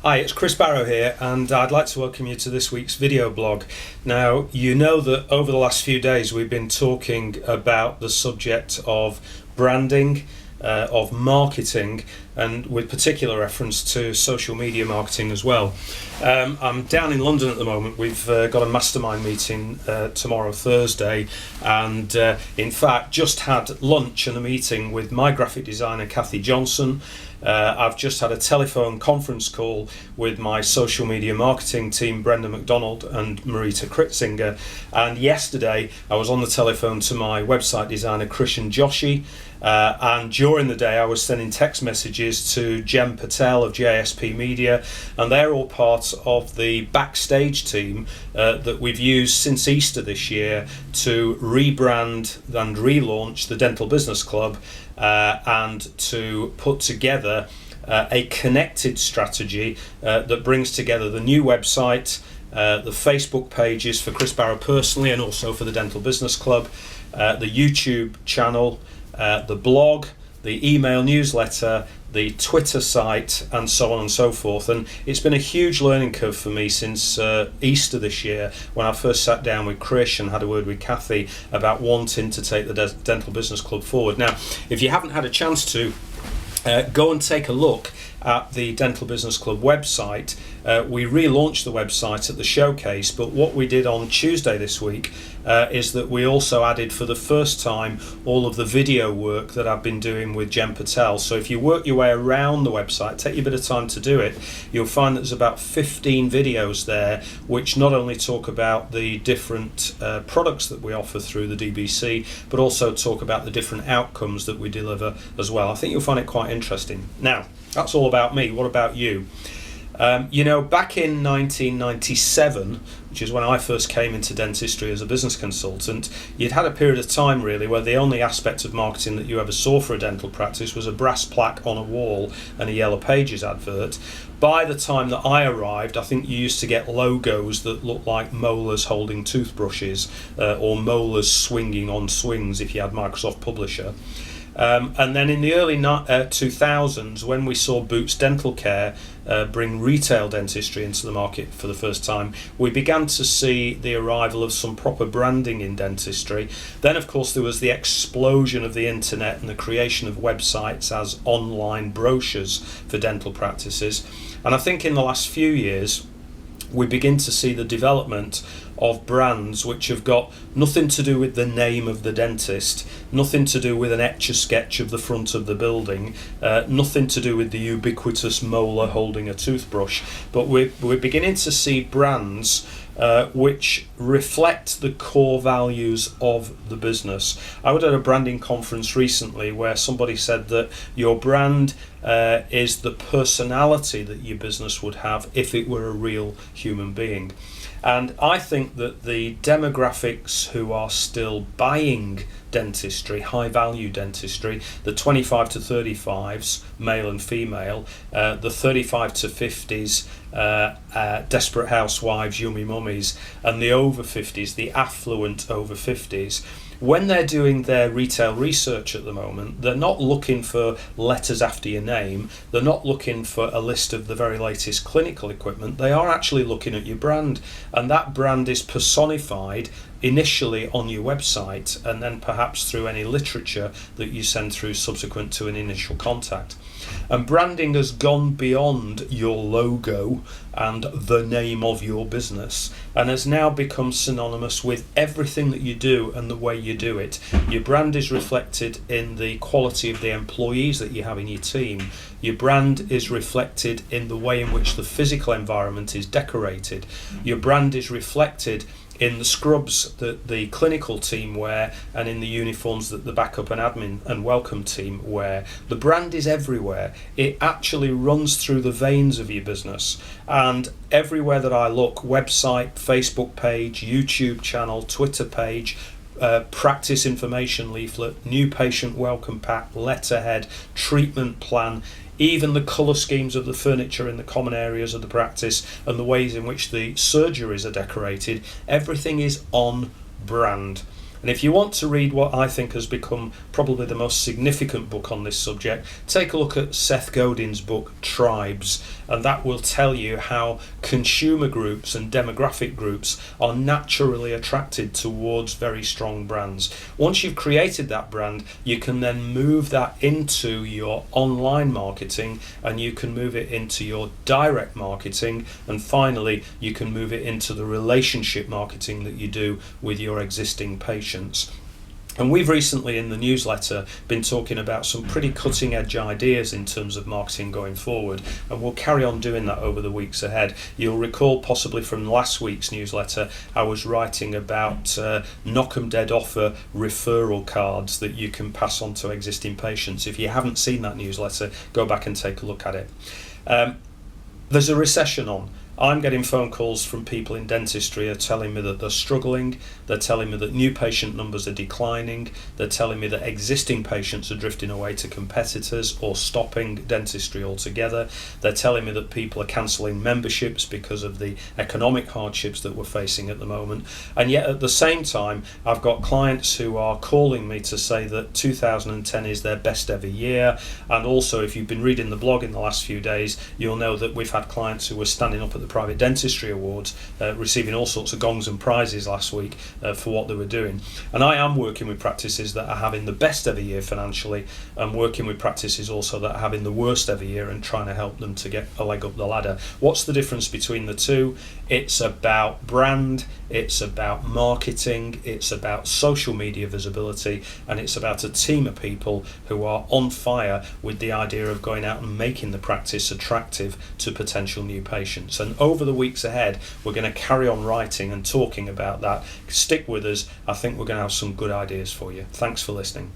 Hi, it's Chris Barrow here, and I'd like to welcome you to this week's video blog. Now, you know that over the last few days we've been talking about the subject of branding, of marketing, and with particular reference to social media marketing as well. I'm down in London at the moment. We've got a mastermind meeting tomorrow, Thursday, and in fact just had lunch and a meeting with my graphic designer Kathy Johnson. I've just had a telephone conference call with my social media marketing team, Brenda McDonald and Marita Kritzinger, and yesterday I was on the telephone to my website designer Christian Joshi, and during the day I was sending text messages to Jem Patel of JSP Media, and they're all part of the backstage team that we've used since Easter this year to rebrand and relaunch the Dental Business Club, and to put together a connected strategy that brings together the new website, the Facebook pages for Chris Barrow personally and also for the Dental Business Club, the YouTube channel, the blog, the email newsletter, the Twitter site, and so on and so forth. And it's been a huge learning curve for me since Easter this year, when I first sat down with Chris and had a word with Kathy about wanting to take the Dental Business Club forward. Now, if you haven't had a chance to, go and take a look at the Dental Business Club website. We relaunched the website at the showcase, but what we did on Tuesday this week is that we also added for the first time all of the video work that I've been doing with Jem Patel. So if you work your way around the website, take you a bit of time to do it, you'll find that there's about 15 videos there which not only talk about the different products that we offer through the DBC, but also talk about the different outcomes that we deliver as well. I think you'll find it quite interesting. Now, that's all about me. What about you? Back in 1997, which is when I first came into dentistry as a business consultant, you'd had a period of time really where the only aspect of marketing that you ever saw for a dental practice was a brass plaque on a wall and a Yellow Pages advert. By the time that I arrived, I think you used to get logos that looked like molars holding toothbrushes, or molars swinging on swings if you had Microsoft Publisher. And then in the early 2000s, when we saw Boots Dental Care bring retail dentistry into the market for the first time, we began to see the arrival of some proper branding in dentistry. Then, of course, there was the explosion of the internet and the creation of websites as online brochures for dental practices. And I think in the last few years, we begin to see the development of brands which have got nothing to do with the name of the dentist, nothing to do with an etch-a-sketch of the front of the building, nothing to do with the ubiquitous molar holding a toothbrush, but we're beginning to see brands which reflect the core values of the business. I was at a branding conference recently where somebody said that your brand is the personality that your business would have if it were a real human being. And I think that the demographics who are still buying dentistry, high value dentistry, the 25 to 35s, male and female, the 35 to 50s, desperate housewives, yummy mummies, and the over 50s, the affluent over 50s, when they're doing their retail research at the moment, they're not looking for letters after your name, they're not looking for a list of the very latest clinical equipment, they are actually looking at your brand, and that brand is personified initially on your website and then perhaps through any literature that you send through subsequent to an initial contact. And branding has gone beyond your logo and the name of your business and has now become synonymous with everything that you do and the way you do it. Your brand is reflected in the quality of the employees that you have in your team. Your brand is reflected in the way in which the physical environment is decorated. Your brand is reflected in the scrubs that the clinical team wear and in the uniforms that the backup and admin and welcome team wear. The brand is everywhere. It actually runs through the veins of your business. And everywhere that I look, website, Facebook page, YouTube channel, Twitter page, practice information leaflet, new patient welcome pack, letterhead, treatment plan, even the colour schemes of the furniture in the common areas of the practice and the ways in which the surgeries are decorated, everything is on brand. And if you want to read what I think has become probably the most significant book on this subject, take a look at Seth Godin's book Tribes, and that will tell you how consumer groups and demographic groups are naturally attracted towards very strong brands. Once you've created that brand, you can then move that into your online marketing, and you can move it into your direct marketing, and finally you can move it into the relationship marketing that you do with your existing patients. And we've recently in the newsletter been talking about some pretty cutting edge ideas in terms of marketing going forward, and we'll carry on doing that over the weeks ahead. You'll recall possibly from last week's newsletter I was writing about knock 'em dead offer referral cards that you can pass on to existing patients. If you haven't seen that newsletter, go back and take a look at it. There's a recession on. I'm getting phone calls from people in dentistry are telling me that they're struggling. They're telling me that new patient numbers are declining. They're telling me that existing patients are drifting away to competitors or stopping dentistry altogether. They're telling me that people are cancelling memberships because of the economic hardships that we're facing at the moment. And yet at the same time, I've got clients who are calling me to say that 2010 is their best ever year. And also, if you've been reading the blog in the last few days, you'll know that we've had clients who were standing up at the Private Dentistry Awards, receiving all sorts of gongs and prizes last week for what they were doing. And I am working with practices that are having the best ever year financially, and working with practices also that are having the worst ever year and trying to help them to get a leg up the ladder. What's the difference between the two? It's about brand, it's about marketing, it's about social media visibility, and it's about a team of people who are on fire with the idea of going out and making the practice attractive to potential new patients. And over the weeks ahead, we're going to carry on writing and talking about that. Stick with us. I think we're going to have some good ideas for you. Thanks for listening.